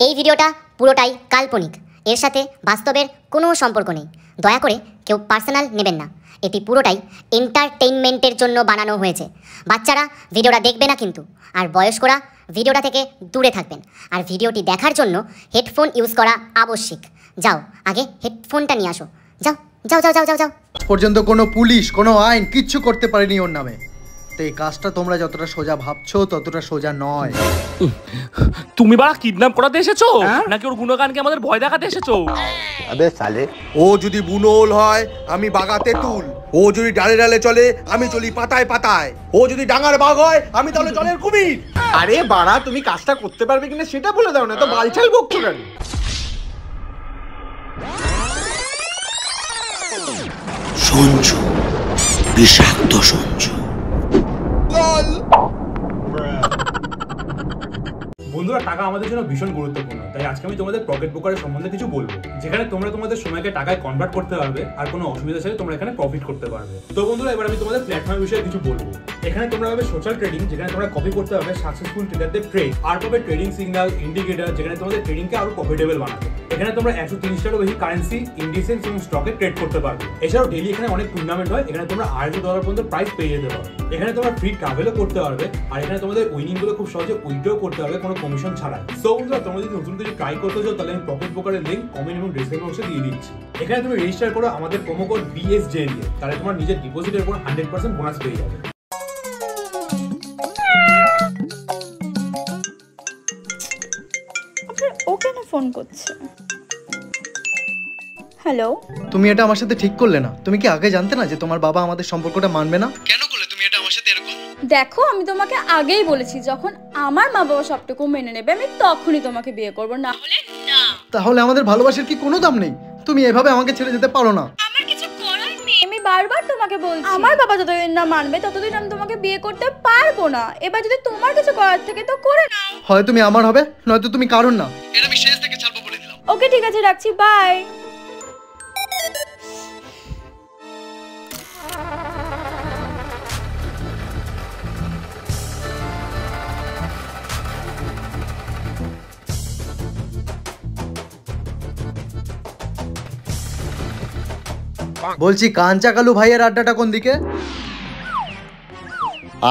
এই ভিডিওটা পুরোটাই কাল্পনিক, এর সাথে বাস্তবের কোনো সম্পর্ক নেই। দয়া করে কেউ পার্সোনাল নেবেন না। এটি পুরোটাই এন্টারটেইনমেন্টের জন্য বানানো হয়েছে। বাচ্চারা ভিডিওটা দেখবে না কিন্তু, আর বয়স্করা ভিডিওটা থেকে দূরে থাকবেন। আর ভিডিওটি দেখার জন্য হেডফোন ইউজ করা আবশ্যিক। যাও, আগে হেডফোনটা নিয়ে আসো। যাও যাও যাও যাও যাও যাও। পর্যন্ত কোনো পুলিশ কোনো আইন কিচ্ছু করতে পারেনি ওর নামে। তো এই কাজটা তোমরা যতটা সোজা ভাবছো ততটা সোজা নয়। তুমি বাড়া কিডন্যাপ করাতে এসেছো নাকি ওর গুণগানকে আমাদের ভয় দেখাতে এসেছো? আবে সালে, ও যদি বুনোল হয় আমি বাগাতে তুল, ও যদি ডালে ডালে চলে আমি চলি পাতায় পাতায়, ও যদি ডাঙার বাঘ হয় আমি তাহলে জলের কুমির। আরে বাড়া, তুমি কাজটা করতে পারবে কিনা সেটা বলে দাও না, তো বালছাল বকছো কেন? সঞ্জু, বিষাক্ত সঞ্জু। বন্ধুরা, টাকা আমাদের জন্য ভীষণ গুরুত্বপূর্ণ, তাই আজকে আমি তোমাদের পকেট বুকারের সম্বন্ধে কিছু বলবো, যেখানে তোমরা তোমাদের সময়কে টাকায় কনভার্ট করতে পারবে আর কোনো অসুবিধার সাথে তোমরা এখানে প্রফিট করতে পারবে। তো বন্ধুরা, এবার আমি তোমাদের প্ল্যাটফর্মের বিষয়ে কিছু বলবো। এখানে তোমরা পাবে সোশ্যাল ট্রেডিং, যেখানে তোমরা কপি করতে পারবে সাকসেসফুল ট্রেডারদের ট্রেড, আর পাবে ট্রেডিং সিগন্যাল ইন্ডিকেটর, যেখানে তোমাদের ট্রেডিংকে আরো প্রফিটেবল বানাবে। এখানে তোমরা 130টারও বেশি কারেন্সি, ইন্ডিসেন্স এবং স্টকে ট্রেড করতে পারবে। এছাড়াও ডেইলি এখানে অনেক টুর্নামেন্ট হয়, এখানে তোমরা $250 পর্যন্ত প্রাইস পেয়ে যেতে পারবে। এখানে তোমরা ফ্রি ট্রাভেলও করতে পারবে, আর এখানে তোমাদের উইনিং গুলো খুব সহজে উইথড্র করতে পারবে কোনো কমিশন ছাড়াই। সো বন্ধুরা, তোমরা যদি নতুন কিছু ট্রাই করতে চাও তাহলে আমি পকেট বুকারের লিংক কমেন্ট এবং ডেসক্রিপশন বক্সে দিয়ে দিচ্ছি। এখানে তুমি রেজিস্টার করো আমাদের প্রোমো কোড BSJ দিয়ে, তাহলে তোমার নিজের ডিপোজিটের উপর 100% বোনাস পেয়ে যাবে। ও কেন ফোন করছে? হ্যালো, তুমি এটা আমার সাথে ঠিক করলে না? তুমি কি আগে জানতে না যে তোমার বাবা আমাদের সম্পর্কটা মানবে না? কেন করলে তুমি এটা আমার সাথে এরকম? দেখো, আমি তোমাকে আগেই বলেছি যখন আমার মা বাবা সবটুকু মেনে নেবে আমি তখনই তোমাকে বিয়ে করব, না হলে না। তাহলে আমাদের ভালোবাসার কি কোনো দাম নেই? তুমি এভাবে আমাকে ছেড়ে যেতে পারো না। আমার কিছু করার নেই, আমি বারবার তোমাকে বলছি আমার বাবা যতদিন না মানবে ততদিন আমি তোমাকে বিয়ে করতে পারবো না। এবার যদি তোমার কিছু করার থেকে তো করে নাও। হয় তুমি আমার হবে, নয়তো তুমি কারণ না। এটা আমি শেষ থেকে ছাড়বো বলে দিলাম। ওকে ঠিক আছে, রাখছি, বাই। বলছি, কাঞ্চা কালু ভাইয়ের আড্ডাটা কোন দিকে?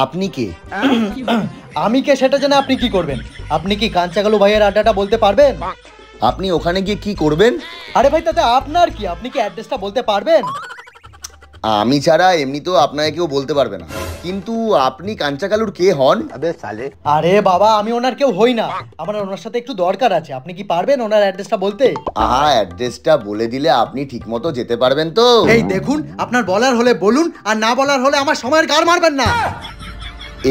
আপনি কে? আমি কে সেটা জেনে আপনি কি করবেন? আপনি কি কাঞ্চা কালু ভাইয়ের আড্ডাটা বলতে পারবেন? আপনি ওখানে গিয়ে কি করবেন? আরে ভাই, তাতে আপনার কি? আপনি কি অ্যাড্রেসটা বলতে পারবেন? আমি ছাড়া এমনিতেও আপনাকে কেউ বলতে পারবে না, কিন্তু আপনি কাঞ্চাকালুর কে হন? আবে সালে, আরে বাবা, আমি ওনার কেউ হই না। আমার ওনার সাথে একটু দরকার আছে। আপনি কি পারবেন ওনার অ্যাড্রেসটা বলতে? আহা, অ্যাড্রেসটা বলে দিলে আপনি ঠিকমতো যেতে পারবেন তো? এই দেখুন, আপনার বলার হলে বলুন, আর না বলার হলে আমার সময়ের গার মারবেন না।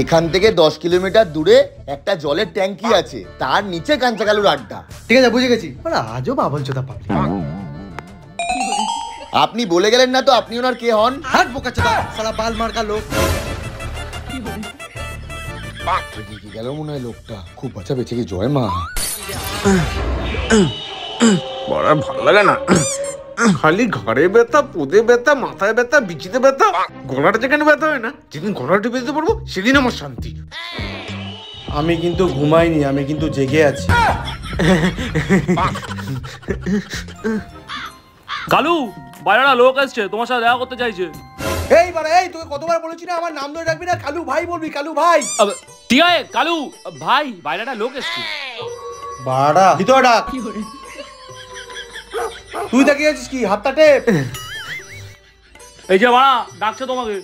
এখান থেকে 10 কিলোমিটার দূরে একটা জলের ট্যাঙ্কি আছে, তার নিচে কাঞ্চাকালুর আড্ডা। ঠিক আছে, বুঝে গেছি। ওরা আজও বাবলচোদা পাবলিক। আপনি বলে গেলেন না তো আপনি ওনার কে হন? হাট বোকাচোদা, সালা বাল মার্কা লোক। গেল মনে হয় লোকটা। খুব বাঁচা বেঁচে গিয়ে জয় মা। বড় ভালো লাগে না, খালি ঘরে ব্যথা, পোদে ব্যথা, মাথায় ব্যথা, বিচিতে ব্যথা, গলাটা যেখানে ব্যথা হয় না, যেদিন গলাটা টিপে দিতে পারবো সেদিন আমার শান্তি। আমি কিন্তু ঘুমাইনি, আমি কিন্তু জেগে আছি। কালু, বাইরেটা লোক আসছে, তোমার সাথে দেখা করতে চাইছে। এই বাড়া, এই তোকে কতবার বলেছি না আমার নাম ধরে ডাকবি না, কালু ভাই বলবি, কালু ভাই। ঠিক আছে কালু ভাই, বাইরেটা লোক এসছে। বাড়া ভিতরে ডাক। তুই তাকিয়ে আছিস কি? হাতটা টেপ। এই যে বাড়া ডাকছে তোমাকে।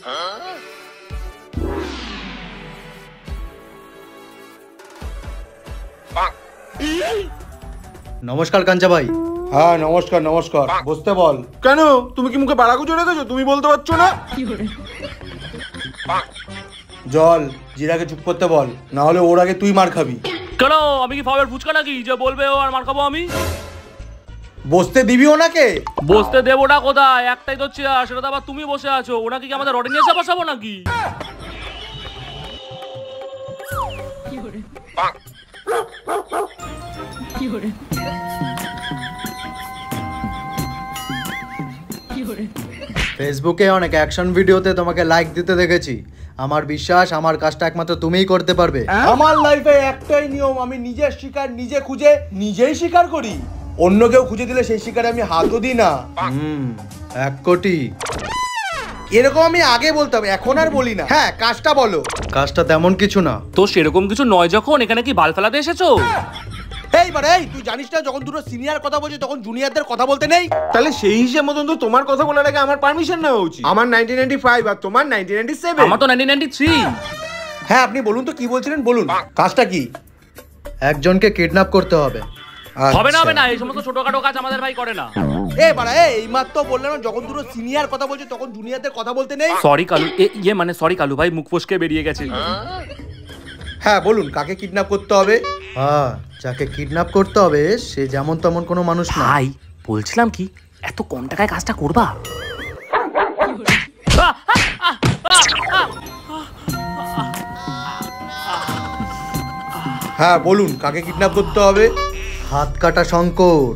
নমস্কার কাঞ্চা ভাই। হ্যাঁ নমস্কার নমস্কার, বসতে বল। কেন, তুমি কি মুখে বাড়াকু চড়ে গেছো? তুমি বলতে পারছো না? জল, জিরাকে চুপ করতে বল, না হলে ওর আগে তুই মার খাবি। কেন, আমি কি ফাওয়ার ফুচকা নাকি যে বলবে ও আর মার খাবো আমি? বসতে দিবি ওনাকে? বসতে দেবোটা কোথায়? একটাই তো চেয়ার, সেটা তো আবার তুমি বসে আছো। ওনাকে কি আমাদের রডে নিয়ে এসে বসাবো নাকি? ফেসবুকে অনেক অ্যাকশন ভিডিওতে তোমাকে লাইক দিতে দেখেছি। আমার বিশ্বাস আমার কাজটা একমাত্র তুমিই করতে পারবে। আমার লাইফে একটাই নিয়ম, আমি নিজের শিকার নিজে খুঁজে নিজেই শিকার করি। অন্য কেউ খুঁজে দিলে সেই শিকারে আমি হাতও দিই না। 1 কোটি। এরকম আমি আগে বলতাম, এখন আর বলি না। হ্যাঁ, কাজটা বলো। কাজটা তেমন কিছু না। তো সেরকম কিছু নয় যখন এখানে কি বাল ফেলাতে এসেছো? এই তুই জানিস না যখন দুটো সিনিয়র কথা বলছে তখন জুনিয়রদের কথা বলতে নেই? তাহলে সেই হিসেব মতন তো তোমার কথা বলার আগে আমার পারমিশন নেওয়া উচিত। আমার 1995 আর তোমার 1997। আমার তো 1993। হ্যাঁ, আপনি বলুন তো কি বলছিলেন, বলুন কাজটা কি? একজনকে কিডন্যাপ করতে হবে। হবে না হবে না, এই সমস্ত ছোটখাটো কাজ আমাদের ভাই করে না। এই মাত্র বললেন না যখন দুটো সিনিয়র কথা বলছে তখন জুনিয়রদের কথা বলতে নেই? সরি কালু, সরি কালু ভাই, মুখ ফসকে বেরিয়ে গেছে। হ্যাঁ বলুন, কাকে কিডন্যাপ করতে হবে? হ্যাঁ, যাকে কিডন্যাপ করতে হবে সে যেমন তেমন কোনো মানুষ না। ভাই বলছিলাম কি, এত কম টাকায় কাজটা করবা? হ্যাঁ বলুন, কাকে কিডন্যাপ করতে হবে? হাত কাটা শঙ্কর,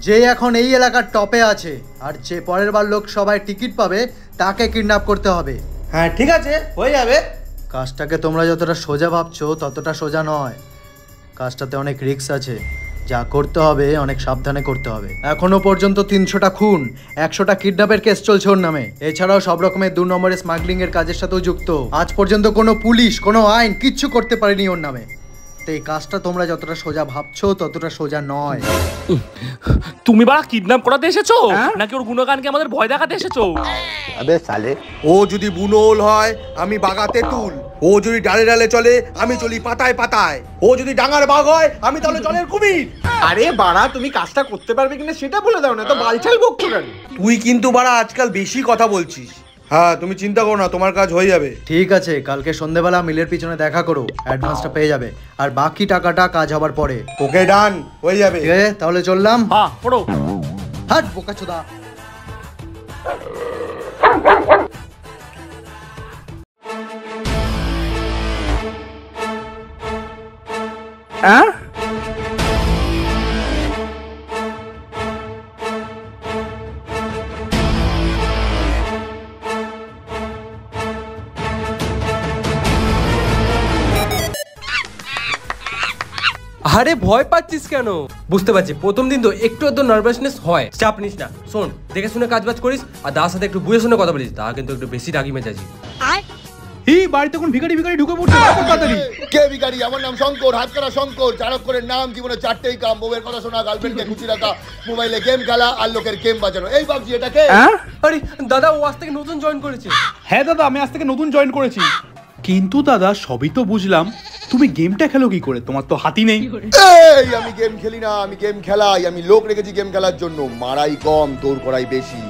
যে এখন এই এলাকার টপে আছে আর যে পরের বার লোকসভায় টিকিট পাবে তাকে কিডন্যাপ করতে হবে। হ্যাঁ ঠিক আছে, হয়ে যাবে। কাজটাকে তোমরা যতটা সোজা ভাবছো ততটা সোজা নয়। কাজটাতে অনেক রিস্ক আছে, যা করতে হবে অনেক সাবধানে করতে হবে। এখনো পর্যন্ত 300টা খুন, 100টা কিডন্যাপের কেস চলছে ওর নামে। এছাড়াও সব রকমের 2 নম্বরের স্মাগলিং এর কাজের সাথেও যুক্ত। আজ পর্যন্ত কোনো পুলিশ, কোনো আইন কিচ্ছু করতে পারেনি ওর নামে। তো এই কাজটা তোমরা যতটা সোজা ভাবছো ততটা সোজা নয়। তুমি বাড়া কিডন্যাপ করাতে এসেছো নাকি ওর গুণগানকে আমাদের ভয় দেখাতে এসেছো? ও যদি বুনোল হয় আমি বাগাতে তুল, ও যদি ডালে ডালে চলে আমি চলি পাতায় পাতায়, ও যদি ডাঙার বাঘ হয় আমি তাহলে জলের কুমির। আরে বাড়া, তুমি কাজটা করতে পারবে কিনা সেটা বলে দাও না, তো বালছাল বকছো কেন? তুই কিন্তু বাড়া আজকাল বেশি কথা বলছিস। হ্যাঁ তুমি চিন্তা করো না, তোমার কাজ হয়ে যাবে। ঠিক আছে, কালকে সন্ধ্যেবেলা মিলের পিছনে দেখা করো, অ্যাডভান্সটা পেয়ে যাবে আর বাকি টাকাটা কাজ হবার পরে। ওকে ডান, হয়ে যাবে। ঠিক আছে তাহলে চললাম। হ্যাঁ পড়ো। হাট বোকাচোদা। আরে ভয় পাচ্ছিস কেন? বুঝতে পারছি প্রথম দিন তো একটু নার্ভাসনেস হয়, চাপ নিস না। শোন, দেখে শুনে কাজ বাজ করিস আর দাদার সাথে একটু বুঝে শুনে কথা বলিস। তা কিন্তু একটু বেশি রাগি মেজাজি। এই বাড়িতে কোন ভিখারি ঢুকে পড়ছে তাড়াতাড়ি। কে ভিখারি? আমার নাম শঙ্কর, হাতকড়া শঙ্কর। চাণক্যের নাম, জীবনে 4টেই কাম: বউয়ের কথা শোনা, গার্লফ্রেন্ডকে খুশি রাখা, মোবাইলে গেম খেলা আর লোকের গেম বাজানো। এই বাবজি এটা কে? আরে দাদা, ও আজ থেকে নতুন জয়েন করেছে। হ্যাঁ দাদা, আমি আজ থেকে নতুন জয়েন করেছি। কিন্তু দাদা সবই তো বুঝলাম, তুমি গেমটা খেলো কি করে? তোমার তো হাতি নেই। এই আমি গেম খেলি না, আমি গেম খেলাই। আমি লোক রেখেছি গেম খেলার জন্য। মারাই কম, তোর করাই বেশি।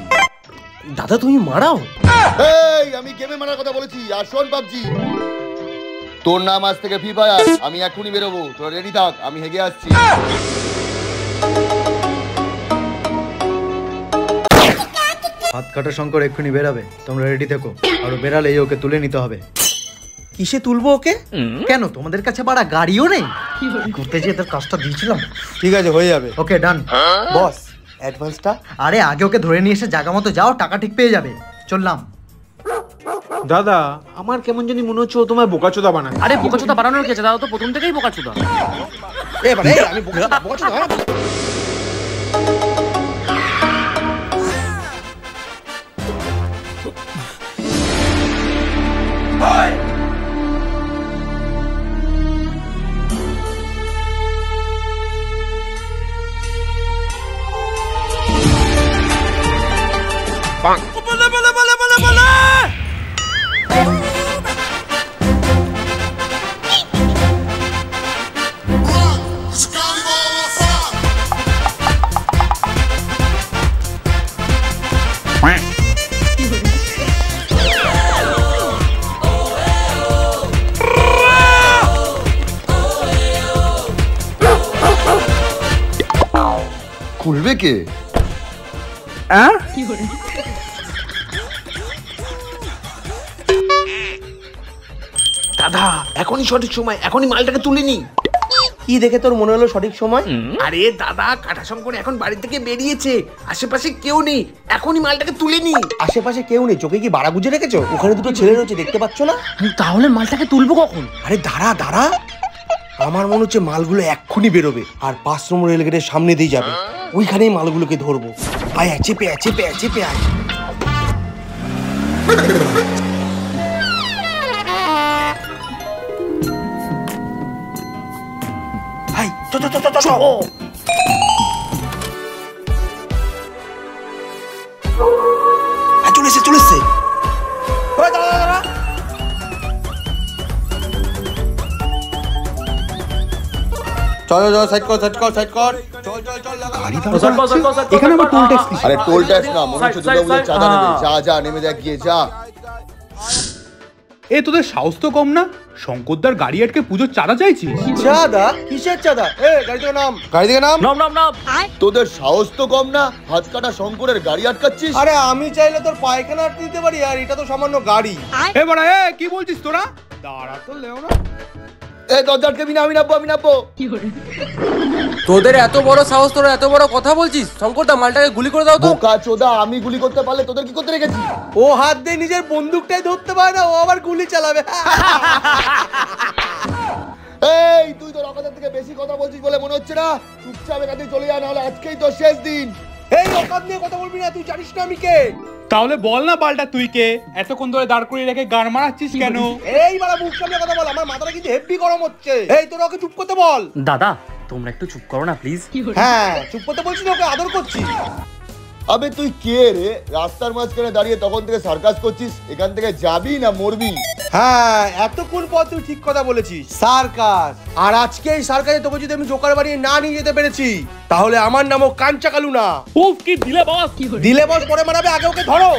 দাদা তুমি মারাও? এই আমি গেমে মারার কথা বলেছি। আর শোন পাবজি, তোর নাম আজ থেকে ফ্রি ফায়ার। আমি এখনই বেরোবো, তোরা রেডি থাক, আমি হেগে আসছি। হাত কাটা শঙ্কর এক্ষুনি বেরাবে, তোমরা রেডি থেকো। আর বেরালেই ওকে তুলে নিতে হবে। কিসে তুলবো ওকে? কেন তোমাদের কাছে বাড়া গাড়িও নেই? ঘুরতে যেয়ে তোর কাজটা দিয়েছিলাম। ঠিক আছে, হয়ে যাবে। ওকে ডান। বস অ্যাডভান্সটা? আরে আগে ওকে ধরে নিয়ে এসে জায়গা মতো যাও, টাকা ঠিক পেয়ে যাবে। চললাম। দাদা আমার কেমন জানি মনে হচ্ছে ও তোমার বোকাচোদা বানায়। আরে বোকাচোদা বানানোর কি আছে? দাদা তো প্রথম থেকেই বোকাচোদা। এবারে আমি বোকাচোদা। খুলবে কে? দাদা এখনই সঠিক সময়, এখনই মালটাকে তুলে নি। কি দেখে তোর মনে হলো সঠিক সময়? আরে দাদা, কাটা শঙ্কর এখন বাড়ি থেকে বেরিয়েছে, আশেপাশে কেউ নেই, এখনই মালটাকে তুলে নি। আশেপাশে কেউ নেই, চোখে কি বাড়া গুজে রেখেছো? ওখানে দুটো ছেলে রয়েছে, দেখতে পাচ্ছ না? তাহলে মালটাকে তুলবো কখন? আরে দাঁড়া দাঁড়া, আমার মনে হচ্ছে মালগুলো এক্ষুনি বেরোবে আর 5 নম্বর রেলগেটের সামনে দিয়ে যাবে, ওইখানেই মালগুলোকে ধরবো। আয় চেপে আয়, চেপে আয়, চেপে আয়। হাই চ চ চ চ চ। চলে এসে চলে এসে। দাঁড়া দাঁড়া, চল চল, সাইড কর সাইড কর সাইড কর, চল চল চল। এখানে আবার টোল ট্যাক্স। আরে টোল ট্যাক্স না, মনে হচ্ছে দুর্গাপুজোর চাঁদা নেবে। যা যা নেমে দেখ গিয়ে যা। এ তোদের সাহস তো কম না, শঙ্করদার গাড়ি আটকে পুজোর চাঁদা চাইছিস? চাঁদা? কিসের চাঁদা? গাড়ি থেকে নাম, গাড়ি থেকে নাম। নাম নাম নাম। তোদের সাহস তো কম না, হাত কাটা শঙ্করের গাড়ি আটকাচ্ছিস? আরে আমি চাইলে তোর পায়খানা আটকে দিতে পারি, আর এটা তো সামান্য গাড়ি। এ বড়া, এ কি বলছিস তোরা? দাঁড়া তো লেও না। এই দরজা আটকাবি না, আমি নামবো আমি নামবো। তোদের এত বড় সাহস, তোরা এত বড় কথা বলছিস? শঙ্করদা মালটাকে গুলি করে দাও তো। বোকা চোদা, আমি গুলি করতে পারলে তোদের কি করতে রেখেছি? ও হাত দিয়ে নিজের বন্দুকটাই ধরতে পারে না, ও আবার গুলি চালাবে। এই তুই তোর অকাদের থেকে বেশি কথা বলছিস বলে মনে হচ্ছে না? চুপচাপ এখান থেকে চলে যা, নাহলে আজকেই তোর শেষ দিন। এই অকাদ নিয়ে কথা বলবি না, তুই জানিস না আমি কে? তাহলে বল না বালটা, তুই কে? এতক্ষণ ধরে দাঁড় করিয়ে রেখে গান মারাচ্ছিস কেন? এই বাড়া মুখ সামনে কথা বল, আমার মাথাটা কিন্তু হেভি গরম হচ্ছে। এই তোরা ওকে চুপ করতে বল। দাদা তোমরা একটু চুপ করো না প্লিজ। হ্যাঁ চুপ করতে বলছিস, ওকে আদর করছি। আবে তুই কে রে? রাস্তার মাঝখানে দাঁড়িয়ে তখন থেকে সার্কাস করছিস, এখান থেকে যাবি না মরবি? হ্যাঁ এতক্ষণ পর তুই ঠিক কথা বলেছিস, সার্কাস। আর আজকে এই সার্কাসে তোকে যদি আমি জোকার বাড়িয়ে না নিয়ে যেতে পেরেছি, তাহলে আমার নামও কাঞ্চা কালু না। উফ কি দিলে বস। দিলে বস পরে মারাবে, আগে ওকে ধরো।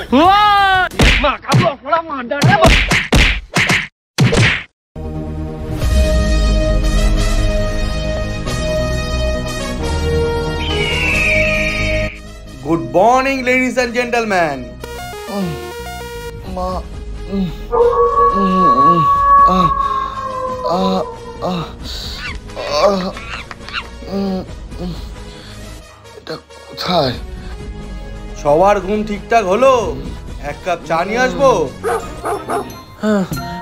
Good morning, ladies and gentlemen. এটা কোথায়? সবার ঘুম ঠিকঠাক হলো? এক কাপ চা নিয়ে আসবো?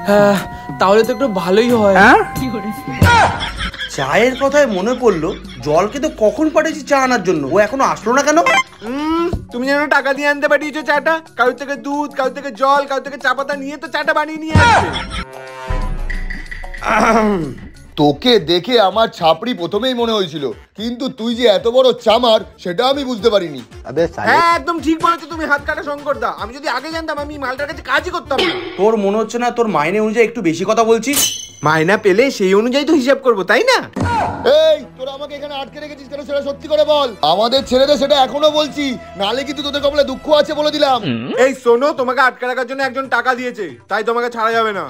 হ্যাঁ তাহলে তো একটু ভালোই হয়। চায়ের কথায় মনে পড়লো, জলকে তো কখন পাঠিয়েছি চা আনার জন্য, ও এখনো আসলো না কেন? তুমি যেন টাকা দিয়ে আনতে পাঠিয়েছো চাটা, কারোর থেকে দুধ, কারোর থেকে জল, কারোর থেকে চা পাতা নিয়ে তো চাটা বানিয়ে নিয়ে আসবে। তোকে দেখে আমার ছাপড়ি প্রথমেই মনে হয়েছিল, কিন্তু তুই যে এত বড় চামার সেটা আমি বুঝতে পারিনি। হ্যাঁ একদম ঠিক বলেছো তুমি, হাত কাটা শঙ্করদা। আমি যদি আগে জানতাম আমি মালটার কাছে কাজই করতাম না। তোর মনে হচ্ছে না তোর মাইনে অনুযায়ী একটু বেশি কথা বলছিস? মাইনা পেলে সেই অনুযায়ী তো হিসাব করবো, তাই না? এই তোরা আমাকে এখানে আটকে রেখেছিস কেন, সেটা সত্যি করে বল। আমাদের ছেলেদের সেটা এখনো বলছি, নালে কিন্তু তোদের কপালে দুঃখ আছে বলে দিলাম। এই শোনো, তোমাকে আটকে রাখার জন্য একজন টাকা দিয়েছে, তাই তোমাকে ছাড়া যাবে না।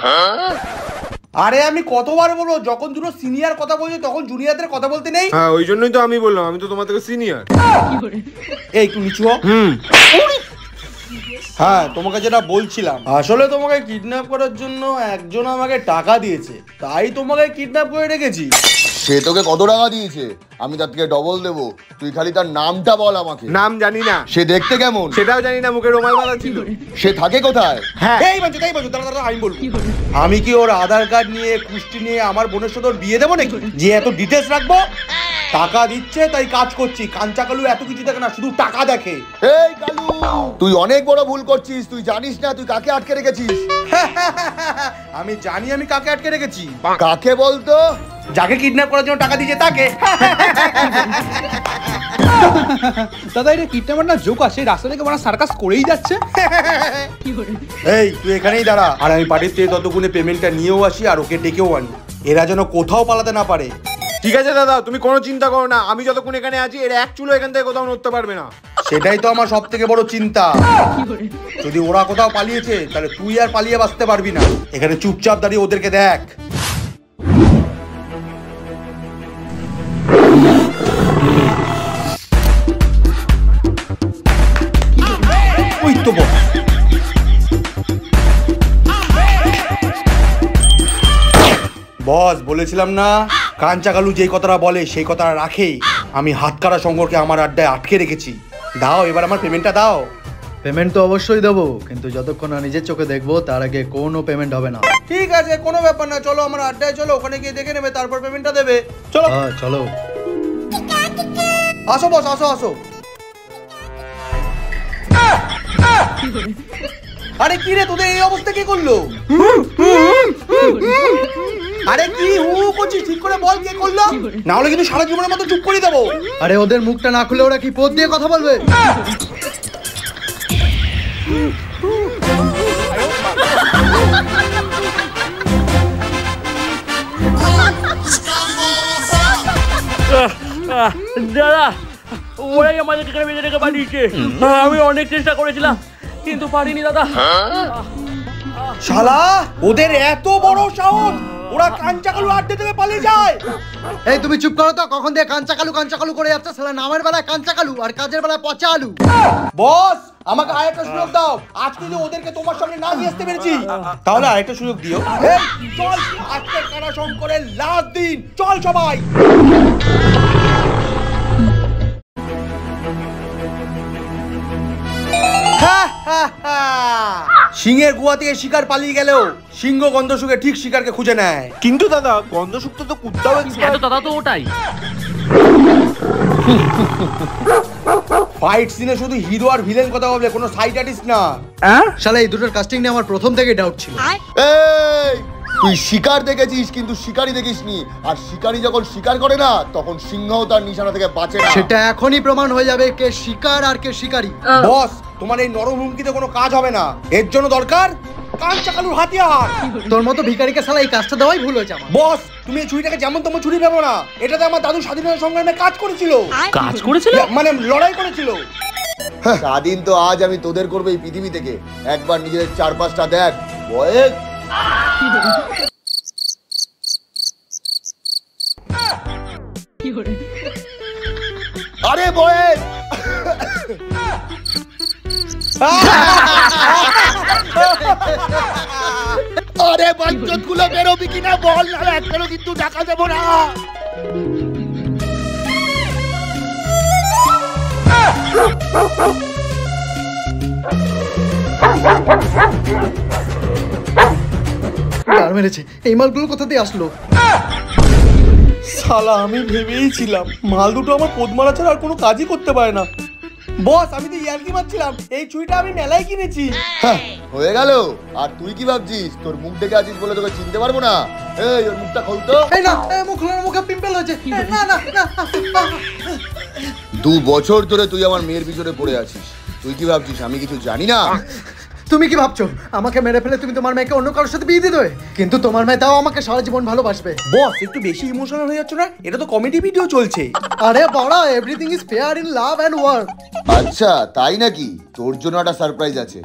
আরে আমি কতবার বলবো, যখন দুটো সিনিয়র কথা বলছে তখন জুনিয়রদের কথা বলতে নেই? হ্যাঁ ওই জন্যই তো আমি বললাম, আমি তো তোমার থেকে সিনিয়র। এই একটু নিচু হ। হ্যাঁ তোমাকে যেটা বলছিলাম, আসলে তোমাকে কিডন্যাপ করার জন্য একজন আমাকে টাকা দিয়েছে, তাই তোমাকে কিডন্যাপ করে রেখেছি। সে তোকে কত টাকা দিয়েছে? আমি তার থেকে ডবল দেবো, তুই খালি তার নামটা বল আমাকে। নাম জানি না। সে দেখতে কেমন? সেটাও জানি না, মুখে রুমাল বাঁধা ছিল। সে থাকে কোথায়? হ্যাঁ এই বাঞ্চো দাঁড়া, আমি বলবো। আমি কি ওর আধার কার্ড নিয়ে, কুষ্টি নিয়ে আমার বোনের সাথে ওর বিয়ে দেবো নাকি, যে এত ডিটেলস রাখবো? টাকা দিচ্ছে তাই কাজ করছি। কাঞ্চা কালু এত কিছু দেখে না, শুধু টাকা দেখে। এই কালু, তুই অনেক বড় ভুল করছিস। তুই জানিস না তুই কাকে আটকে রেখেছিস? আমি জানি আমি কাকে আটকে রেখেছি। কাকে বলতো? যাকে কিডন্যাপ করার জন্য টাকা দিয়েছে তাকে। দাদা এটা কিডন্যাপার না জোক আছে, রাস্তা থেকে বড় সার্কাস করেই যাচ্ছে। এই তুই এখানেই দাঁড়া, আর আমি পার্টির থেকে ততক্ষণে পেমেন্টটা নিয়েও আসি আর ওকে ডেকেও আনি, এরা যেন কোথাও পালাতে না পারে। ঠিক আছে দাদা, তুমি কোনো চিন্তা করো না, আমি যতক্ষণ এখানে আছি এর এক চুলো এখান থেকে কোথাও নড়তে পারবে না। সেটাই তো আমার সব থেকে বড় চিন্তা। যদি ওরা কোথাও পালিয়েছে তাহলে তুই আর পালিয়ে বাঁচতে পারবি না। এখানে চুপচাপ দাঁড়িয়ে ওদেরকে দেখ। ওই তো বস বলেছিলাম না, কাঞ্চা কালু যেই কথাটা বলে সেই কথাটা রাখে। আমি হাতকাড়া শঙ্করকে আমার আড্ডায় আটকে রেখেছি। দাও এবার আমার পেমেন্টটা দাও। পেমেন্ট তো অবশ্যই দেবো, কিন্তু যতক্ষণ না নিজের চোখে দেখবো তার আগে কোনো পেমেন্ট হবে না। ঠিক আছে, কোনো ব্যাপার না, চলো আমার আড্ডায় চলো, ওখানে গিয়ে দেখে নেবে, তারপর পেমেন্টটা দেবে। চলো চলো। আসো বস, আসো আসো। আরে কি রে, তোদের এই অবস্থা কি করলো? আরে কি হু করছিস, ঠিক করে বল কে করলো, না হলে কিন্তু সারা জীবনের মতো চুপ করে দেবো। আরে ওদের মুখটা না খুলে ওরা কি পথ দিয়ে কথা বলবে? দাদা, ওরাই আমাদের এখানে বেঁধে রেখে পাঠিয়েছে। আমি অনেক চেষ্টা করেছিলাম কিন্তু পারিনি দাদা। শালা, ওদের এত বড় সাহস, ওরা কাঞ্চা কালু আড্ডা থেকে পালিয়ে যায়। এই তুমি চুপ করো তো, কখন দিয়ে কাঞ্চা কালু করে যাচ্ছে। শালা নামের বেলায় কাঞ্চা কালু আর কাজের বেলায় পচা আলু। বস, আমাকে আরেকটা সুযোগ দাও। আজ কিন্তু ওদেরকে তোমার সামনে না নিয়ে আসতে পেরেছি, তাহলে আরেকটা সুযোগ দিও। এই চল, আজকে কারা শঙ্করের লাস্ট দিন, চল সবাই। সিংহের গুহা থেকে শিকার পালিয়ে গেলেও সিংহ গন্ধ শুকে ঠিক শিকারকে খুঁজে নেয়। কিন্তু দাদা, গন্ধ শুকতে তো কুত্তাও দাদা তো ওটাই। ফাইট সিনে শুধু হিরো আর ভিলেন কথা বলবে, কোনো সাইড আর্টিস্ট না। শালা এই দুটোর কাস্টিং নিয়ে আমার প্রথম থেকে ডাউট ছিল। এই তুই শিকার দেখেছিস কিন্তু শিকারি দেখিসনি, আর শিকারি যখন শিকার করে না তখন সিংহও তার নিশানা থেকে বাঁচে না। সেটা এখনই প্রমাণ হয়ে যাবে কে শিকার আর কে শিকারি। বস, তোমার এই নরম হুমকিতে কোনো কাজ হবে না, এর জন্য দরকার কাঞ্চা কালুর হাতিয়ার। তোর মতো ভিখারিকে শালা এই কাজটা দেওয়াই ভুল হয়েছে আমার। বস, তুমি এই ছুরিটাকে যেমন তেমন ছুরি ভেবো না, এটাতে আমার দাদু স্বাধীনতা সংগ্রামে কাজ করেছিল। কাজ করেছিল মানে লড়াই করেছিল। স্বাধীন তো আজ আমি তোদের করবো এই পৃথিবী থেকে। একবার নিজের চারপাশটা দেখ বয়েস। আরে বয়েস, আরে বাঞ্চত গুলো বেরোবি কিনা বল, না একবারও কিন্তু দেখা দেবো না। কার মেরেছে? এই মালগুলো কোথা দিয়ে আসলো? শালা, আমি ভেবেইছিলাম মাল দুটো আমার পদ্মারা ছাড়া আর কোনো কাজই করতে পারে না। বস, আমি তো ইয়ার্কি মারছিলাম, এই চুড়িটা আমি মেলায় কিনেছি। হয়ে গেল। আর তুই কি ভাবছিস তোর মুখ দেখে আছিস বলে তোকে চিনতে পারবো না? এই ওর মুখটা খোলতো। এই না, মুখ খোলার মুখে পিম্পল হয়েছে। না না না, 2 বছর ধরে তুই আমার মেয়ের পিছনে পড়ে আছিস। তুই কি ভাবছিস আমি কিছু জানি না? তুমি কি ভাবছো আমাকে মেরে ফেলে তুমি তোমার মেয়েকে অন্য কারোর সাথে বিয়ে দিয়ে দেবে? কিন্তু তোমার মেয়ে তাও আমাকে সারা জীবন ভালোবাসবে। বস, একটু বেশি ইমোশনাল হয়ে যাচ্ছ না? এটা তো কমেডি ভিডিও চলছে। আরে বড়া, everything is fair in love and war. আচ্ছা তাই নাকি? তোর জন্য একটা সারপ্রাইজ আছে।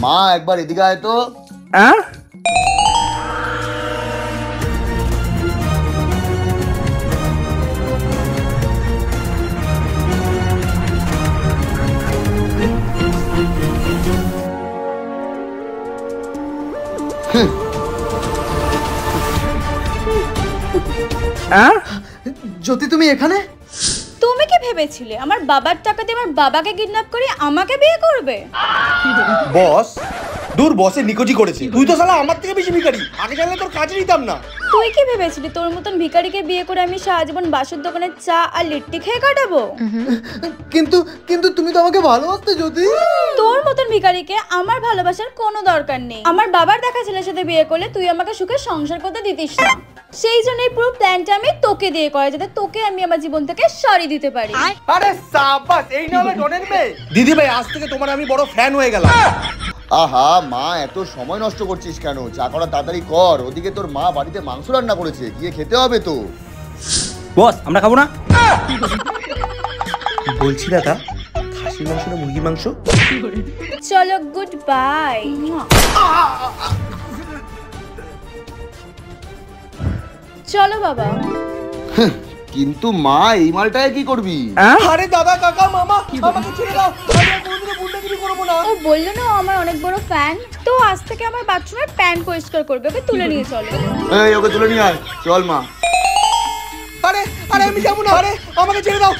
মা একবার এদিকে আয় তো। জ্যোতি, তুমি এখানে? তুমি কি ভেবেছিলে আমার বাবার টাকা দিয়ে আমার বাবাকে কিডন্যাপ করে আমাকে বিয়ে করবে? বস, দূর, বসে নিকোজি করেছে। তুই তো শালা আমার থেকে বেশি ভিখারি, আগে জানলে তোর কাজে নিতাম না। তুই কি ভেবেছিলি তোর মতন ভিখারিকে বিয়ে করে আমি সারা জীবন বাসুর দোকানে চা আর লিট্টি খেয়ে কাটাবো? কিন্তু তুমি তো আমাকে ভালোবাসতে জ্যোতি। তোর মতন ভিখারিকে আমার ভালোবাসার কোনো দরকার নেই। আমার বাবার দেখা ছেলের সাথে বিয়ে করলে তুই আমাকে সুখে সংসার করতে দিতিস না। সেই জন্যই পুরো প্ল্যানটা আমি তোকে দিয়ে করা, যাতে তোকে আমি আমার জীবন থেকে সরিয়ে দিতে পারি। আরে সাবাস, এই না হলো ডনের মেয়ে। দিদি ভাই, আজ থেকে তোমার আমি বড় ফ্যান হয়ে গেলাম। আহা মা, এত সময় নষ্ট করছিস কেন? চা করা তাড়াতাড়ি কর। ওদিকে তোর মা বাড়িতে মাংস রান্না করেছে, গিয়ে খেতে হবে তো। বস, আমরা খাবো না। বলছি দাদা, খাসির মাংস না মুরগির মাংস? চলো, গুড বাই। কি কিন্তু মা এই মালটায় কি করবি? আরে দাদা কাকা মামা আমাকে ছেড়ে দাও, আমি আর কোনোদিনও গুন্ডাগিরি করবো না। ও বললো না ও আমার অনেক বড় ফ্যান, তো আজ থেকে আমার বাথরুমের প্যান্ট পরিষ্কার করবে, ওকে তুলে নিয়ে চলো। এই ওকে তুলে নিয়ে আয়, চল মা। আরে আরে আমি যাবো না, আরে আমাকে ছেড়ে দাও।